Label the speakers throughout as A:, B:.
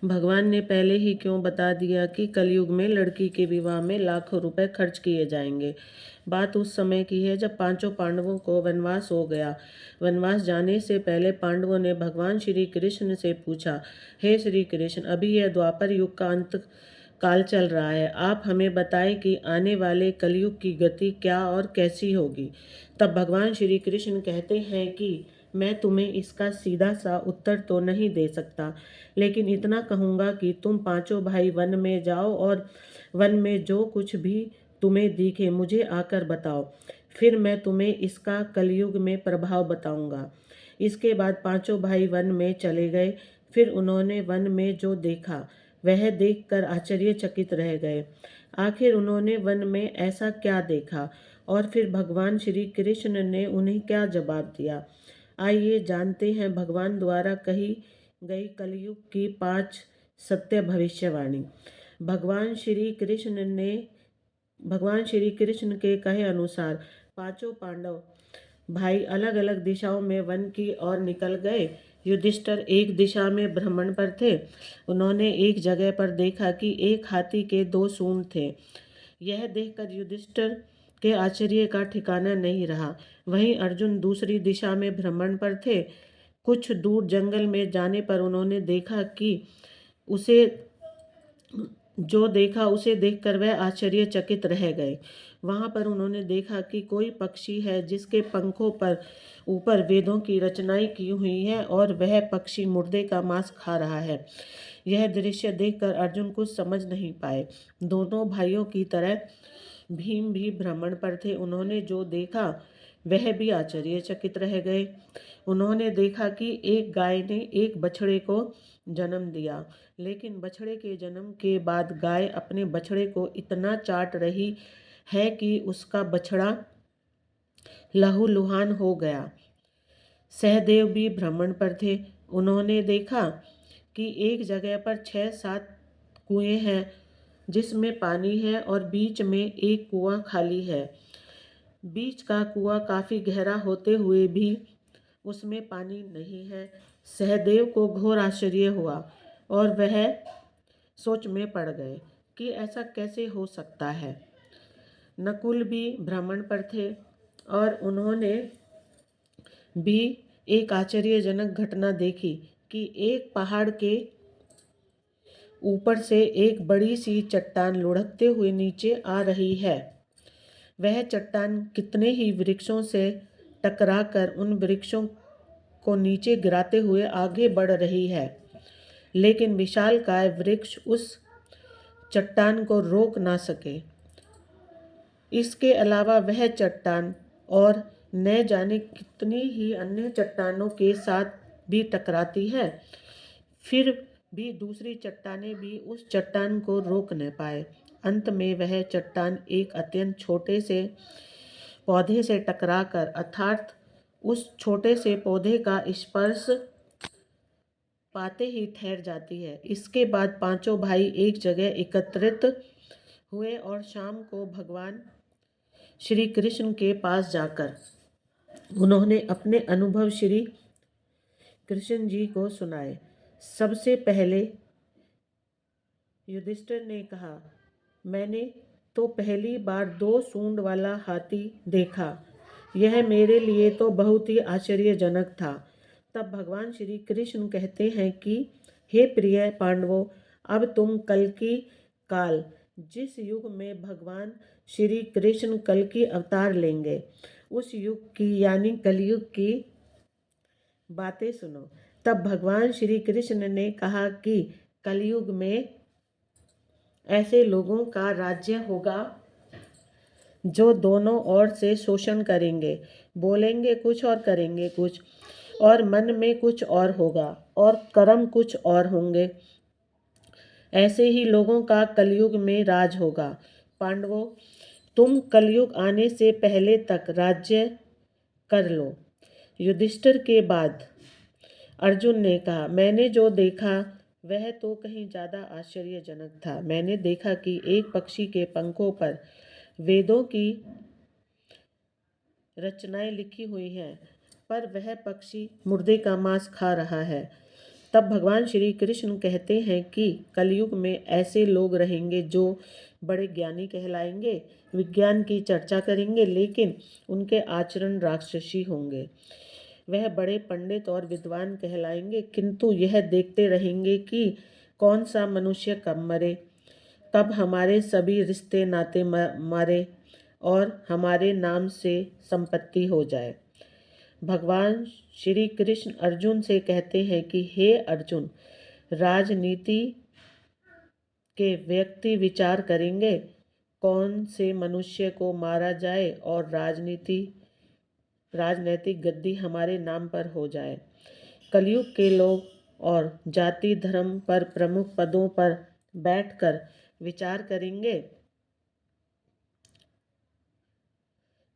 A: भगवान ने पहले ही क्यों बता दिया कि कलयुग में लड़की के विवाह में लाखों रुपए खर्च किए जाएंगे। बात उस समय की है जब पांचों पांडवों को वनवास हो गया। वनवास जाने से पहले पांडवों ने भगवान श्री कृष्ण से पूछा, हे श्री कृष्ण, अभी यह द्वापर युग का अंत काल चल रहा है, आप हमें बताएं कि आने वाले कलयुग की गति क्या और कैसी होगी। तब भगवान श्री कृष्ण कहते हैं कि मैं तुम्हें इसका सीधा सा उत्तर तो नहीं दे सकता, लेकिन इतना कहूँगा कि तुम पांचों भाई वन में जाओ और वन में जो कुछ भी तुम्हें दिखे मुझे आकर बताओ, फिर मैं तुम्हें इसका कलयुग में प्रभाव बताऊंगा। इसके बाद पांचों भाई वन में चले गए। फिर उन्होंने वन में जो देखा वह देखकर आश्चर्यचकित रह गए। आखिर उन्होंने वन में ऐसा क्या देखा और फिर भगवान श्री कृष्ण ने उन्हें क्या जवाब दिया। आइए जानते हैं भगवान द्वारा कही गई कलयुग की 5 सत्य भविष्यवाणी। भगवान श्री कृष्ण ने भगवान श्री कृष्ण के कहे अनुसार पांचों पांडव भाई अलग अलग दिशाओं में वन की ओर निकल गए। युधिष्ठिर एक दिशा में भ्रमण पर थे। उन्होंने एक जगह पर देखा कि एक हाथी के 2 सूंड थे। यह देखकर युधिष्ठिर के आश्चर्य का ठिकाना नहीं रहा। वहीं अर्जुन दूसरी दिशा में भ्रमण पर थे। कुछ दूर जंगल में जाने पर उन्होंने देखा कि उसे जो देखा उसे देखकर वह आश्चर्यचकित रह गए। वहां पर उन्होंने देखा कि कोई पक्षी है जिसके पंखों पर ऊपर वेदों की रचनाएं की हुई है और वह पक्षी मुर्दे का मांस खा रहा है। यह दृश्य देखकर अर्जुन कुछ समझ नहीं पाए। दोनों भाइयों की तरह भीम भी भ्रमण पर थे। उन्होंने जो देखा वह भी आश्चर्यचकित रह गए। उन्होंने देखा कि एक गाय ने एक बछड़े को जन्म दिया, लेकिन बछड़े के जन्म के बाद गाय अपने बछड़े को इतना चाट रही है कि उसका बछड़ा लहूलुहान हो गया। सहदेव भी भ्रमण पर थे। उन्होंने देखा कि एक जगह पर 6-7 कुएं हैं जिसमें पानी है और बीच में एक कुआं खाली है। बीच का कुआं काफी गहरा होते हुए भी उसमें पानी नहीं है। सहदेव को घोर आश्चर्य हुआ और वह सोच में पड़ गए कि ऐसा कैसे हो सकता है। नकुल भी भ्रमण पर थे और उन्होंने भी एक आश्चर्यजनक घटना देखी कि एक पहाड़ के ऊपर से एक बड़ी सी चट्टान लुढ़कते हुए नीचे आ रही है। वह चट्टान कितने ही वृक्षों से टकराकर उन वृक्षों को नीचे गिराते हुए आगे बढ़ रही है, लेकिन विशालकाय वृक्ष उस चट्टान को रोक ना सके। इसके अलावा वह चट्टान और न जाने कितनी ही अन्य चट्टानों के साथ भी टकराती है, फिर भी दूसरी चट्टानें भी उस चट्टान को रोक न पाए। अंत में वह चट्टान एक अत्यंत छोटे से पौधे से टकराकर अर्थात उस छोटे से पौधे का स्पर्श पाते ही ठहर जाती है। इसके बाद पांचों भाई एक जगह एकत्रित हुए और शाम को भगवान श्री कृष्ण के पास जाकर उन्होंने अपने अनुभव श्री कृष्ण जी को सुनाए। सबसे पहले युधिष्ठिर ने कहा, मैंने तो पहली बार 2 सूंड वाला हाथी देखा। यह मेरे लिए तो बहुत ही आश्चर्यजनक था। तब भगवान श्री कृष्ण कहते हैं कि हे प्रिय पांडवों, अब तुम कल की काल जिस युग में भगवान श्री कृष्ण कल की अवतार लेंगे उस युग की यानी कलयुग की बातें सुनो। तब भगवान श्री कृष्ण ने कहा कि कलयुग में ऐसे लोगों का राज्य होगा जो दोनों ओर से शोषण करेंगे, बोलेंगे कुछ और करेंगे कुछ, और मन में कुछ और होगा और कर्म कुछ और होंगे। ऐसे ही लोगों का कलयुग में राज होगा। पांडवों, तुम कलयुग आने से पहले तक राज्य कर लो। युधिष्ठिर के बाद अर्जुन ने कहा, मैंने जो देखा वह तो कहीं ज़्यादा आश्चर्यजनक था। मैंने देखा कि एक पक्षी के पंखों पर वेदों की रचनाएं लिखी हुई हैं, पर वह पक्षी मुर्दे का मांस खा रहा है। तब भगवान श्री कृष्ण कहते हैं कि कलयुग में ऐसे लोग रहेंगे जो बड़े ज्ञानी कहलाएंगे, विज्ञान की चर्चा करेंगे, लेकिन उनके आचरण राक्षसी होंगे। वह बड़े पंडित और विद्वान कहलाएंगे, किंतु यह देखते रहेंगे कि कौन सा मनुष्य कब मरे, कब हमारे सभी रिश्ते नाते मारे और हमारे नाम से संपत्ति हो जाए। भगवान श्री कृष्ण अर्जुन से कहते हैं कि हे अर्जुन, राजनीति के व्यक्ति विचार करेंगे कौन से मनुष्य को मारा जाए और राजनैतिक गद्दी हमारे नाम पर हो जाए। कलयुग के लोग और जाति धर्म पर प्रमुख पदों पर बैठकर विचार करेंगे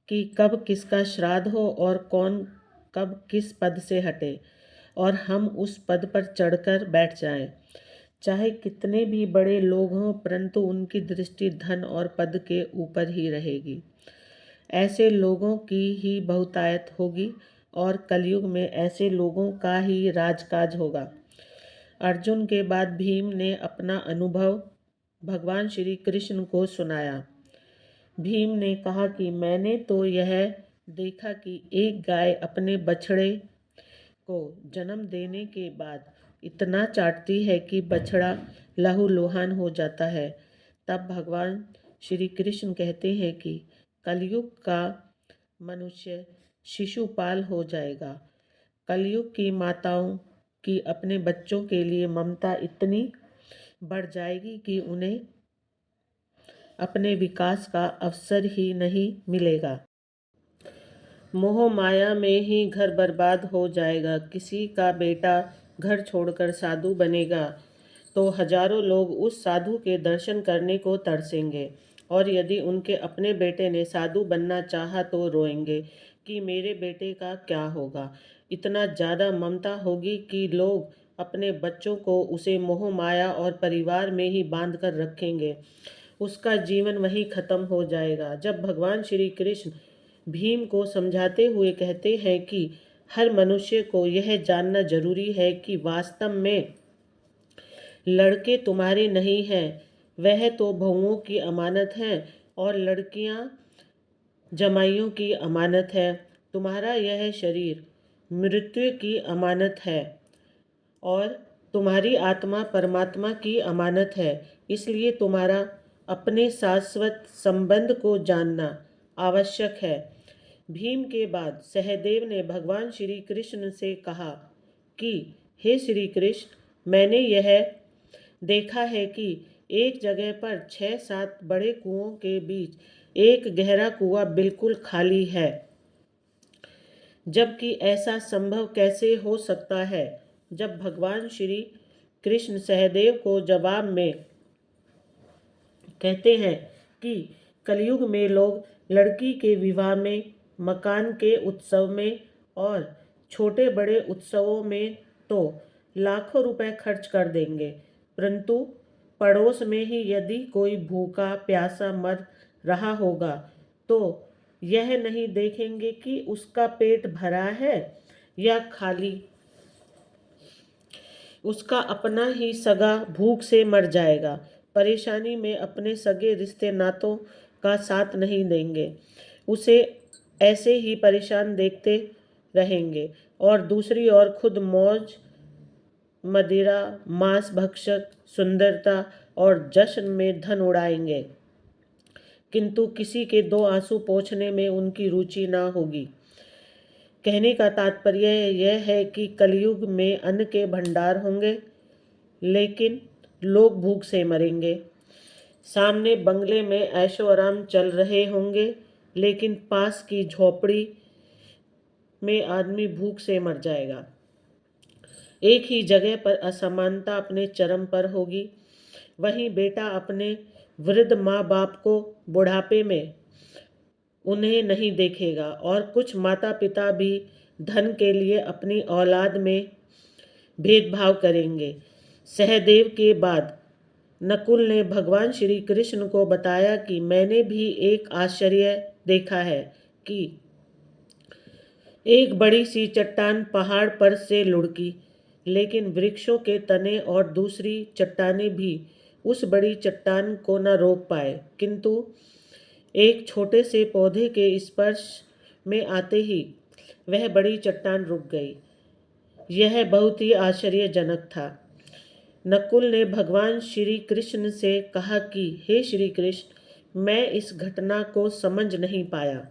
A: कि कब किसका श्राद्ध हो और कौन कब किस पद से हटे और हम उस पद पर चढ़कर बैठ जाएं। चाहे कितने भी बड़े लोग हों, परंतु उनकी दृष्टि धन और पद के ऊपर ही रहेगी। ऐसे लोगों की ही बहुतायत होगी और कलयुग में ऐसे लोगों का ही राजकाज होगा। अर्जुन के बाद भीम ने अपना अनुभव भगवान श्री कृष्ण को सुनाया। भीम ने कहा कि मैंने तो यह देखा कि एक गाय अपने बछड़े को जन्म देने के बाद इतना चाटती है कि बछड़ा लहूलुहान हो जाता है। तब भगवान श्री कृष्ण कहते हैं कि कलयुग का मनुष्य शिशुपाल हो जाएगा। कलयुग की माताओं की अपने बच्चों के लिए ममता इतनी बढ़ जाएगी कि उन्हें अपने विकास का अवसर ही नहीं मिलेगा। मोह माया में ही घर बर्बाद हो जाएगा। किसी का बेटा घर छोड़कर साधु बनेगा तो हजारों लोग उस साधु के दर्शन करने को तरसेंगे, और यदि उनके अपने बेटे ने साधु बनना चाहा तो रोएंगे कि मेरे बेटे का क्या होगा। इतना ज़्यादा ममता होगी कि लोग अपने बच्चों को उसे मोह माया और परिवार में ही बांध कर रखेंगे। उसका जीवन वहीं खत्म हो जाएगा। जब भगवान श्री कृष्ण भीम को समझाते हुए कहते हैं कि हर मनुष्य को यह जानना जरूरी है कि वास्तव में लड़के तुम्हारे नहीं हैं, वह तो बहुओं की अमानत हैं और लड़कियां जमाइयों की अमानत है। तुम्हारा यह शरीर मृत्यु की अमानत है और तुम्हारी आत्मा परमात्मा की अमानत है। इसलिए तुम्हारा अपने शाश्वत संबंध को जानना आवश्यक है। भीम के बाद सहदेव ने भगवान श्री कृष्ण से कहा कि हे श्री कृष्ण, मैंने यह देखा है कि एक जगह पर 6-7 बड़े कुओं के बीच एक गहरा कुआं बिल्कुल खाली है, जबकि ऐसा संभव कैसे हो सकता है। जब भगवान श्री कृष्ण सहदेव को जवाब में कहते हैं कि कलयुग में लोग लड़की के विवाह में, मकान के उत्सव में और छोटे बड़े उत्सवों में तो लाखों रुपए खर्च कर देंगे, परंतु पड़ोस में ही यदि कोई भूखा प्यासा मर रहा होगा तो यह नहीं देखेंगे कि उसका पेट भरा है या खाली। उसका अपना ही सगा भूख से मर जाएगा। परेशानी में अपने सगे रिश्ते नातों का साथ नहीं देंगे, उसे ऐसे ही परेशान देखते रहेंगे और दूसरी ओर खुद मौज मदिरा, मांस भक्षक, सुंदरता और जश्न में धन उड़ाएंगे, किंतु किसी के दो आंसू पोंछने में उनकी रुचि ना होगी। कहने का तात्पर्य यह है कि कलयुग में अन्न के भंडार होंगे, लेकिन लोग भूख से मरेंगे। सामने बंगले में ऐशो आराम चल रहे होंगे, लेकिन पास की झोपड़ी में आदमी भूख से मर जाएगा। एक ही जगह पर असमानता अपने चरम पर होगी। वहीं बेटा अपने वृद्ध माँ बाप को बुढ़ापे में उन्हें नहीं देखेगा, और कुछ माता पिता भी धन के लिए अपनी औलाद में भेदभाव करेंगे। सहदेव के बाद नकुल ने भगवान श्री कृष्ण को बताया कि मैंने भी एक आश्चर्य देखा है कि एक बड़ी सी चट्टान पहाड़ पर से लुढ़की, लेकिन वृक्षों के तने और दूसरी चट्टानें भी उस बड़ी चट्टान को न रोक पाए, किंतु एक छोटे से पौधे के स्पर्श में आते ही वह बड़ी चट्टान रुक गई। यह बहुत ही आश्चर्यजनक था। नकुल ने भगवान श्री कृष्ण से कहा कि हे श्री कृष्ण, मैं इस घटना को समझ नहीं पाया।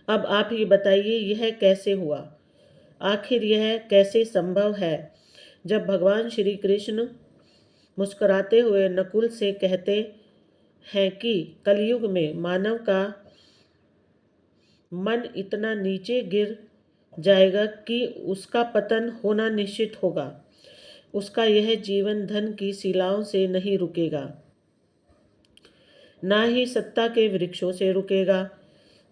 A: अब आप ही बताइए यह कैसे हुआ? आखिर यह कैसे संभव है? जब भगवान श्री कृष्ण मुस्कुराते हुए नकुल से कहते हैं कि कलयुग में मानव का मन इतना नीचे गिर जाएगा कि उसका पतन होना निश्चित होगा, उसका यह जीवन धन की शिलाओं से नहीं रुकेगा, ना ही सत्ता के वृक्षों से रुकेगा।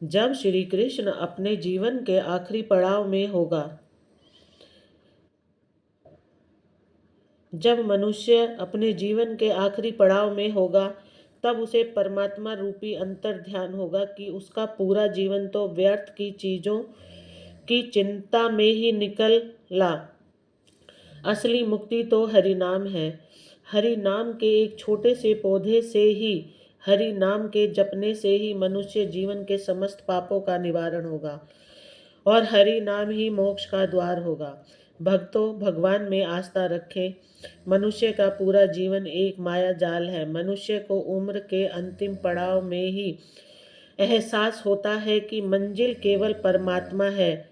A: जब श्री कृष्ण अपने जीवन के आखिरी पड़ाव में होगा, जब मनुष्य अपने जीवन के आखिरी पड़ाव में होगा, तब उसे परमात्मा रूपी अंतर ध्यान होगा कि उसका पूरा जीवन तो व्यर्थ की चीजों की चिंता में ही निकला। असली मुक्ति तो हरि नाम है। हरि नाम के एक छोटे से पौधे से ही, हरि नाम के जपने से ही मनुष्य जीवन के समस्त पापों का निवारण होगा और हरि नाम ही मोक्ष का द्वार होगा। भक्तों, भगवान में आस्था रखें। मनुष्य का पूरा जीवन एक माया जाल है। मनुष्य को उम्र के अंतिम पड़ाव में ही एहसास होता है कि मंजिल केवल परमात्मा है।